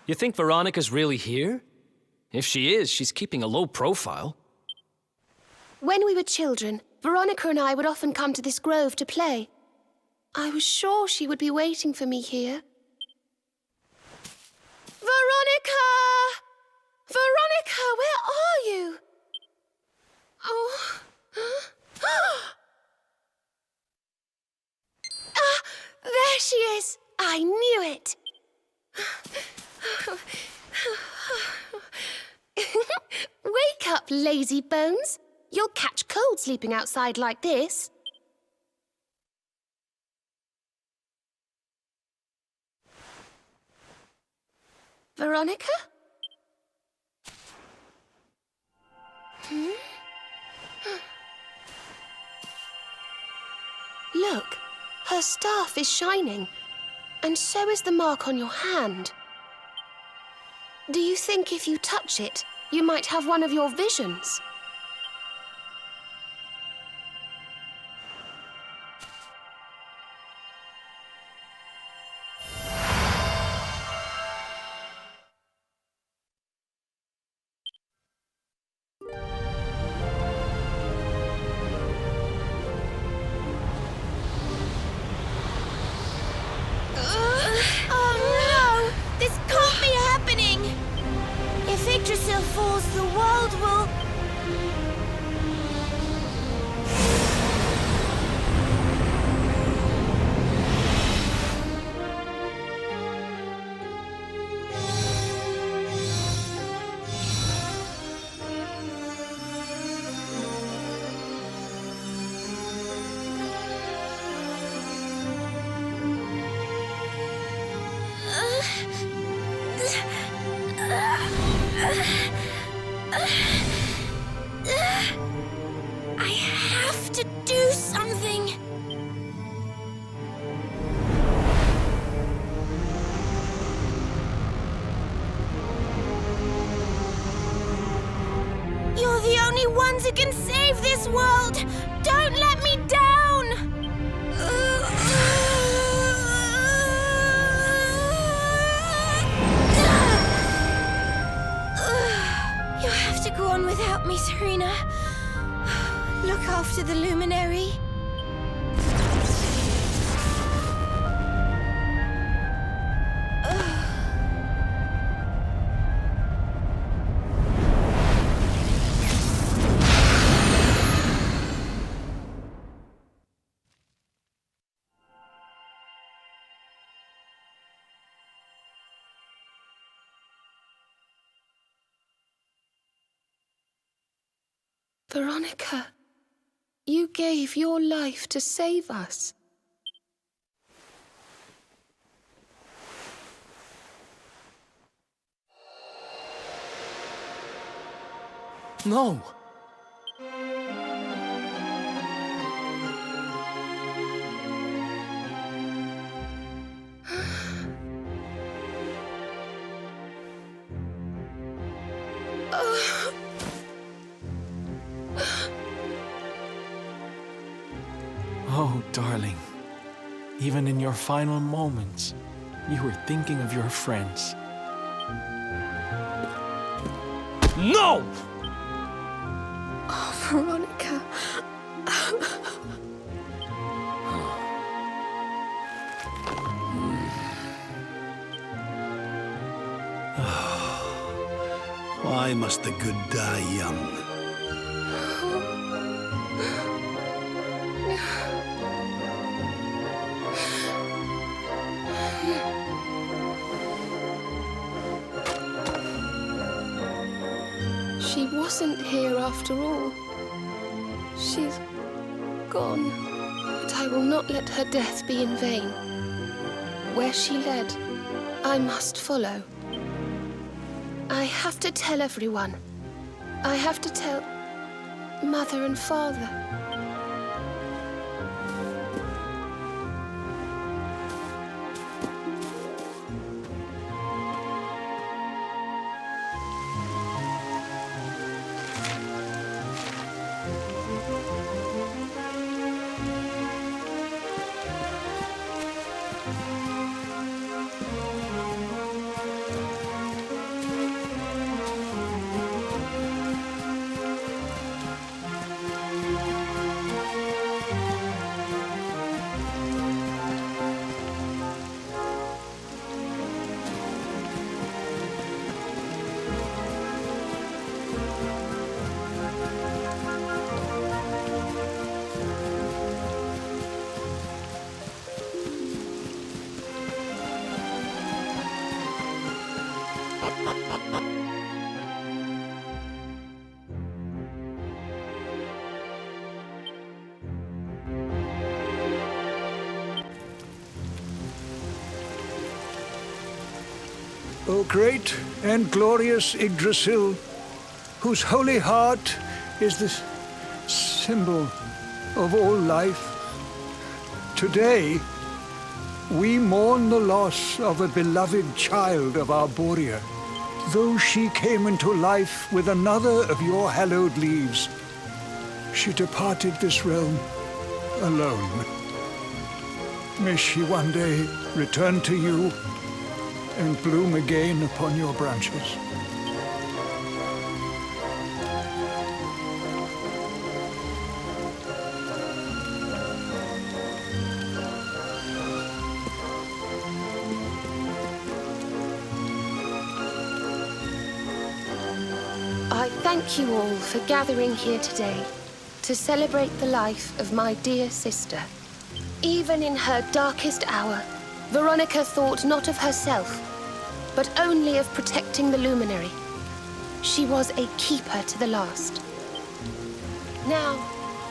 You think Veronica's really here? If she is, she's keeping a low profile. When we were children, Veronica and I would often come to this grove to play. I was sure she would be waiting for me here. Veronica! Veronica, where are you? Oh. Ah, there she is. I knew it. Wake up, lazy bones. You'll catch cold sleeping outside like this. Veronica? Look, her staff is shining, and so is the mark on your hand. Do you think if you touch it, you might have one of your visions? Falls, the world will... I have to do something. You're the only ones who can save this world. Don't let me down. You have to go on without me, Serena. Look after the luminary. Veronica, you gave your life to save us. No! Oh, darling. Even in your final moments, you were thinking of your friends. No! Oh, Veronica. Why must the good die young? She wasn't here after all. She's gone. But I will not let her death be in vain. Where she led, I must follow. I have to tell everyone. I have to tell Mother and Father. O great and glorious Yggdrasil, whose holy heart is the symbol of all life, today we mourn the loss of a beloved child of Arborea. Though she came into life with another of your hallowed leaves, she departed this realm alone. May she one day return to you and bloom again upon your branches. I thank you all for gathering here today to celebrate the life of my dear sister. Even in her darkest hour, Veronica thought not of herself, but only of protecting the luminary. She was a keeper to the last. Now,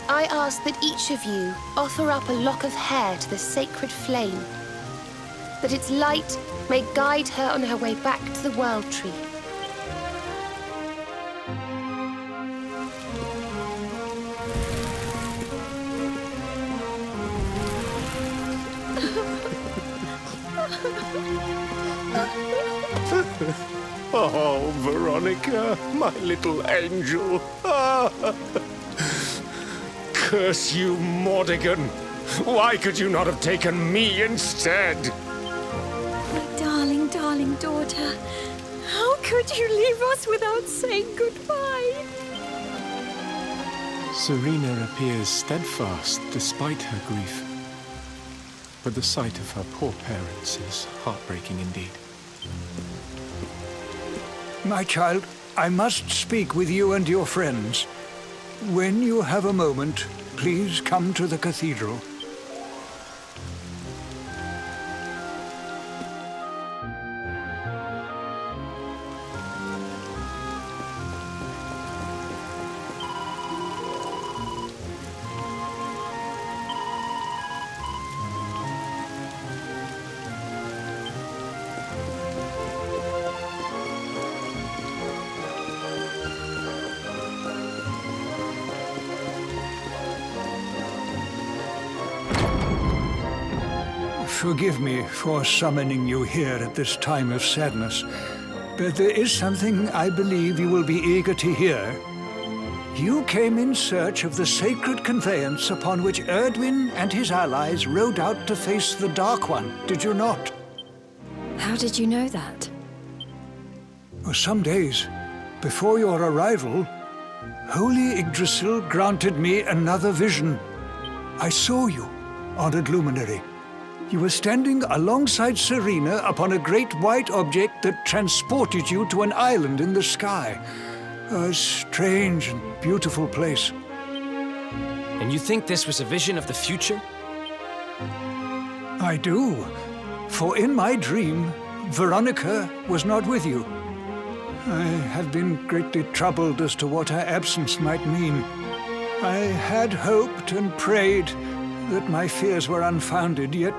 I ask that each of you offer up a lock of hair to the sacred flame, that its light may guide her on her way back to the World Tree. Oh, Veronica, my little angel. Curse you, Mordigan. Why could you not have taken me instead? My darling, darling daughter. How could you leave us without saying goodbye? Serena appears steadfast despite her grief. But the sight of her poor parents is heartbreaking indeed. My child, I must speak with you and your friends. When you have a moment, please come to the cathedral. Forgive me for summoning you here at this time of sadness, but there is something I believe you will be eager to hear. You came in search of the sacred conveyance upon which Erdwin and his allies rode out to face the Dark One, did you not? How did you know that? Some days before your arrival, Holy Yggdrasil granted me another vision. I saw you, honored luminary. You were standing alongside Serena upon a great white object that transported you to an island in the sky. A strange and beautiful place. And you think this was a vision of the future? I do. For in my dream, Veronica was not with you. I have been greatly troubled as to what her absence might mean. I had hoped and prayed that my fears were unfounded, yet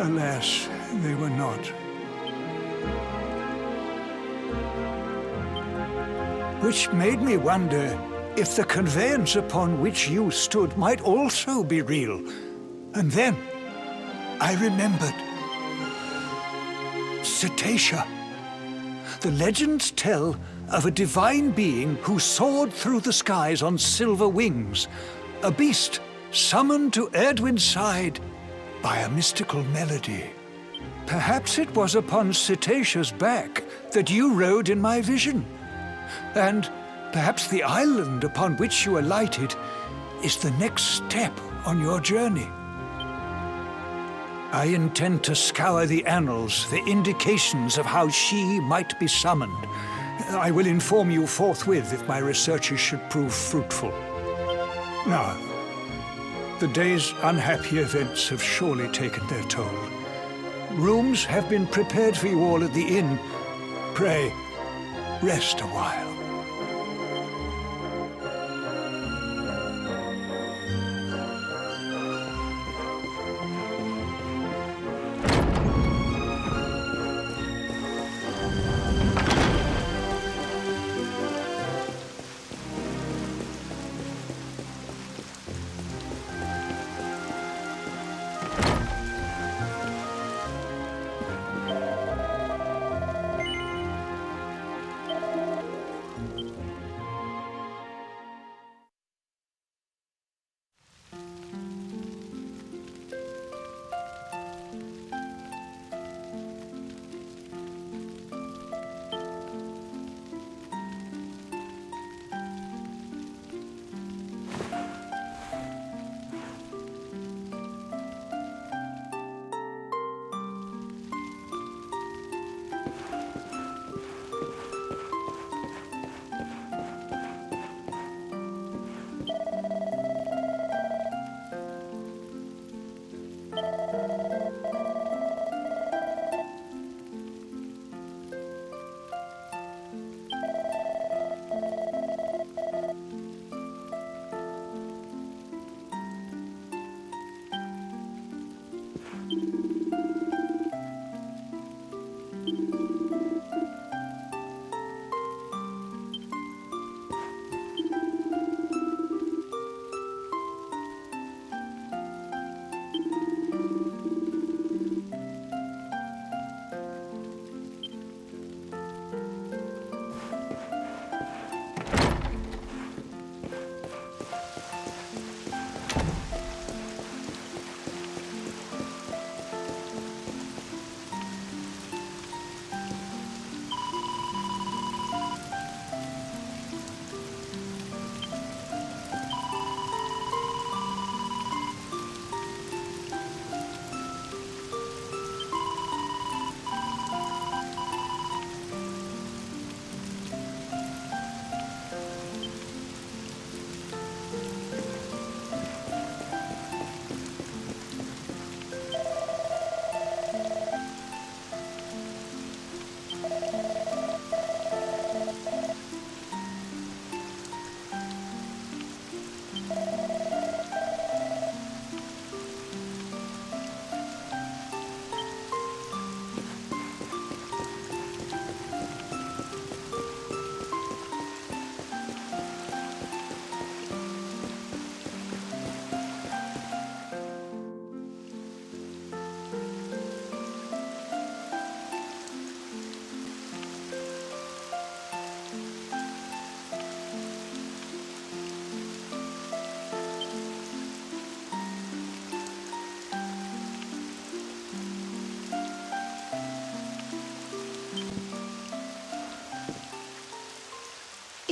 alas, they were not. Which made me wonder if the conveyance upon which you stood might also be real. And then I remembered. Cetacea. The legends tell of a divine being who soared through the skies on silver wings, a beast summoned to Erdwin's side by a mystical melody. Perhaps it was upon Cetacea's back that you rode in my vision. And perhaps the island upon which you alighted is the next step on your journey. I intend to scour the annals for indications of how she might be summoned. I will inform you forthwith if my researches should prove fruitful. Now, the day's unhappy events have surely taken their toll. Rooms have been prepared for you all at the inn. Pray, rest a while.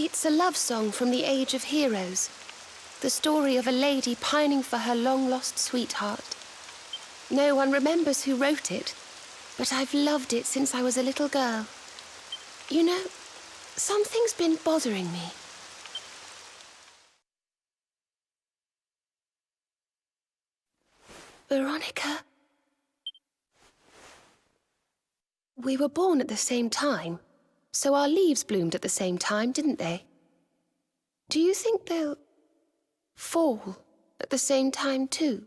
It's a love song from the Age of Heroes. The story of a lady pining for her long-lost sweetheart. No one remembers who wrote it, but I've loved it since I was a little girl. You know, something's been bothering me. Veronica. We were born at the same time, so our leaves bloomed at the same time, didn't they? Do you think they'll fall at the same time too?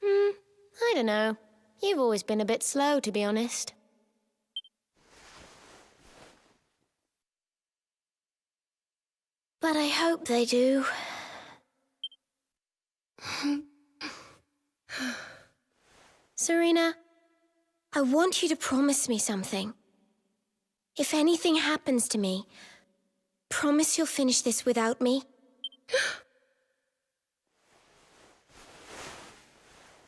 I don't know. You've always been a bit slow, to be honest. But I hope they do. Serena, I want you to promise me something. If anything happens to me, promise you'll finish this without me.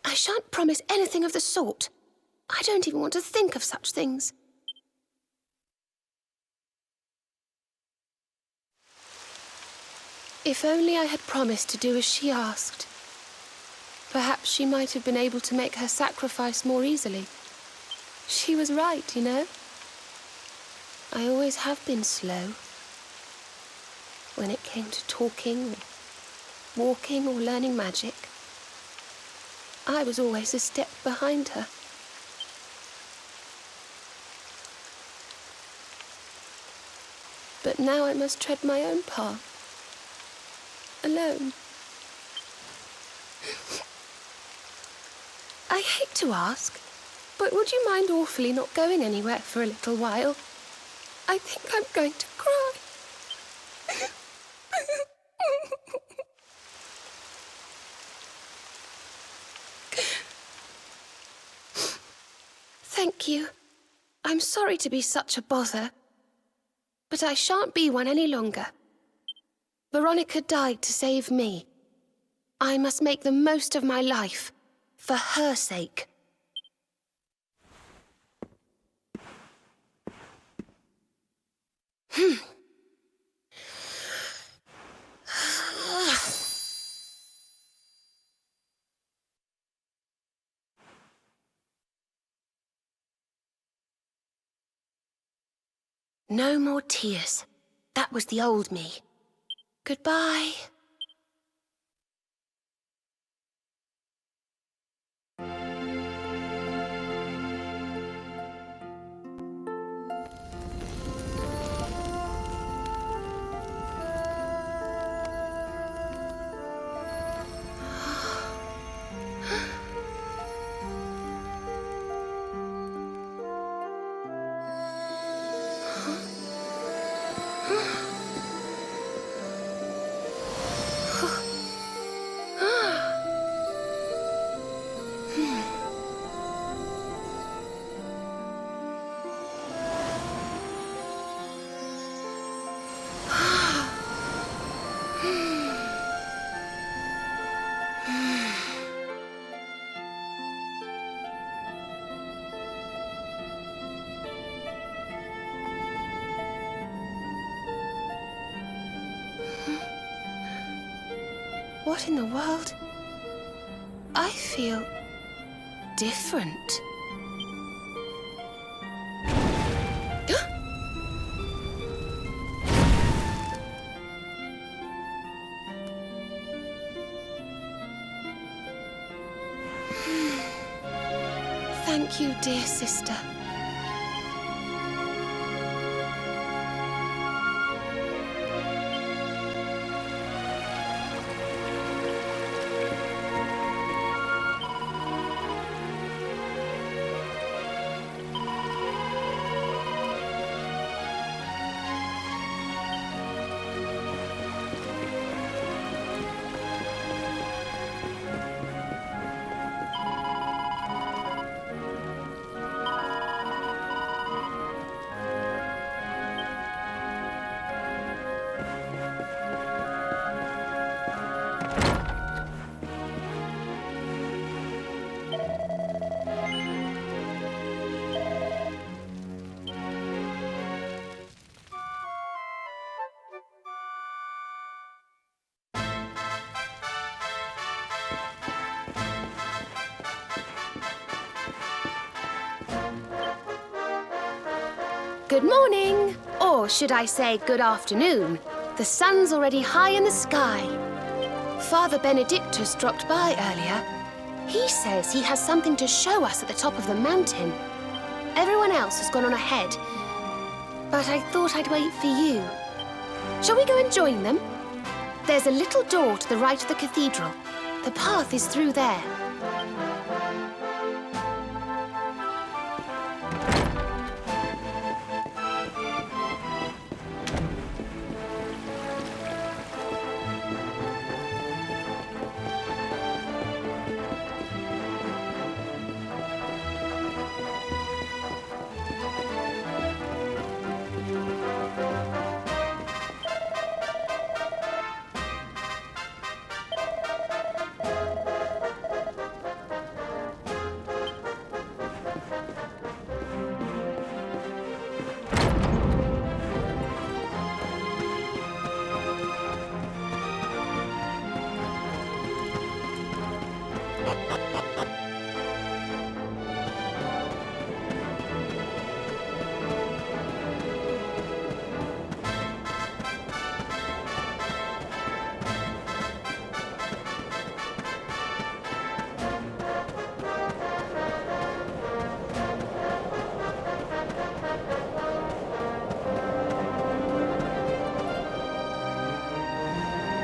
I shan't promise anything of the sort. I don't even want to think of such things. If only I had promised to do as she asked. Perhaps she might have been able to make her sacrifice more easily. She was right, you know. I always have been slow. When it came to talking, or walking, or learning magic, I was always a step behind her. But now I must tread my own path. Alone. I hate to ask, but would you mind awfully not going anywhere for a little while? I think I'm going to cry. Thank you. I'm sorry to be such a bother, but I shan't be one any longer. Veronica died to save me. I must make the most of my life, for her sake. No more tears. That was the old me. Goodbye. What in the world? I feel different. Thank you, dear sister. Good morning, or should I say good afternoon. The sun's already high in the sky. Father Benedictus dropped by earlier. He says he has something to show us at the top of the mountain. Everyone else has gone on ahead, but I thought I'd wait for you. Shall we go and join them? There's a little door to the right of the cathedral. The path is through there.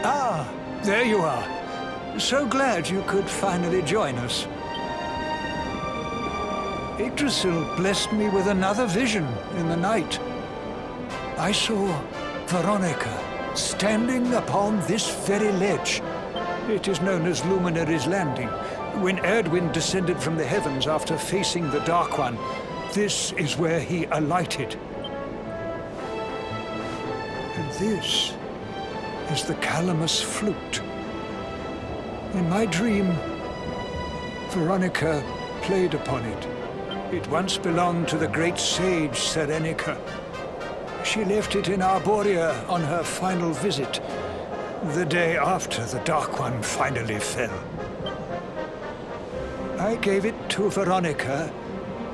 Ah, there you are. So glad you could finally join us. Yggdrasil blessed me with another vision in the night. I saw Veronica standing upon this very ledge. It is known as Luminary's Landing. When Erdwin descended from the heavens after facing the Dark One, this is where he alighted. And this is the Calamus flute. In my dream, Veronica played upon it. It once belonged to the great sage Serenica. She left it in Arborea on her final visit, the day after the Dark One finally fell. I gave it to Veronica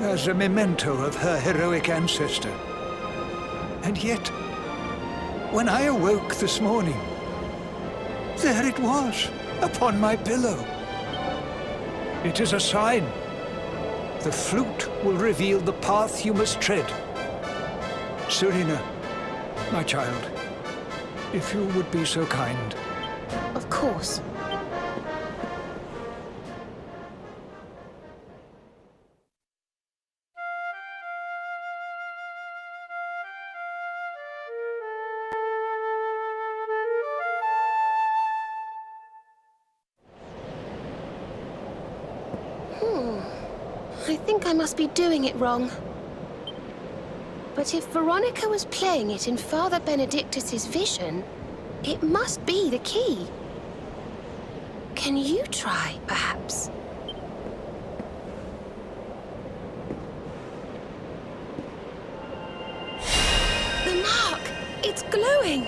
as a memento of her heroic ancestor. And yet, when I awoke this morning, there it was, upon my pillow. It is a sign. The flute will reveal the path you must tread. Serena, my child, if you would be so kind. Of course. I think I must be doing it wrong. But if Veronica was playing it in Father Benedictus's vision, it must be the key. Can you try, perhaps? The mark! It's glowing!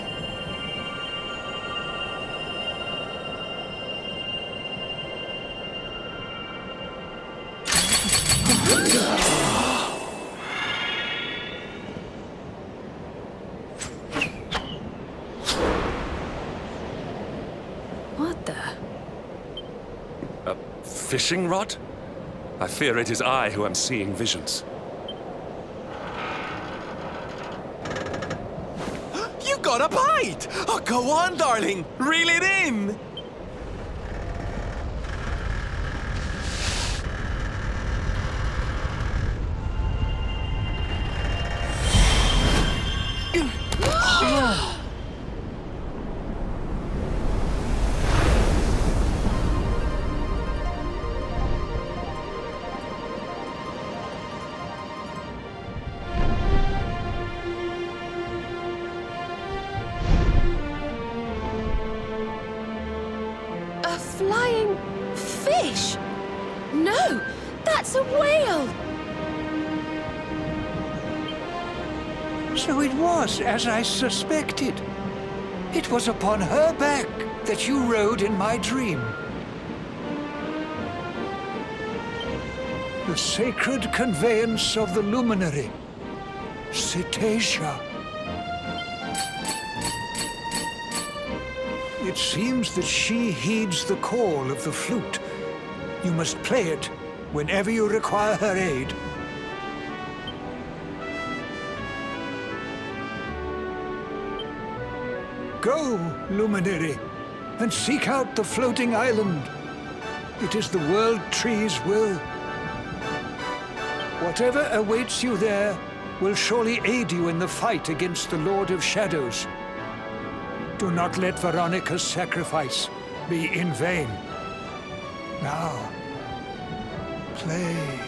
What the? A fishing rod? I fear it is I who am seeing visions. You got a bite! Oh, go on, darling! Reel it in! A flying fish? No, that's a whale! So it was as I suspected. It was upon her back that you rode in my dream. The sacred conveyance of the luminary. Cetacea. It seems that she heeds the call of the flute. You must play it whenever you require her aid. Go, luminary, and seek out the floating island. It is the World Tree's will. Whatever awaits you there will surely aid you in the fight against the Lord of Shadows. Do not let Veronica's sacrifice be in vain. Now, play.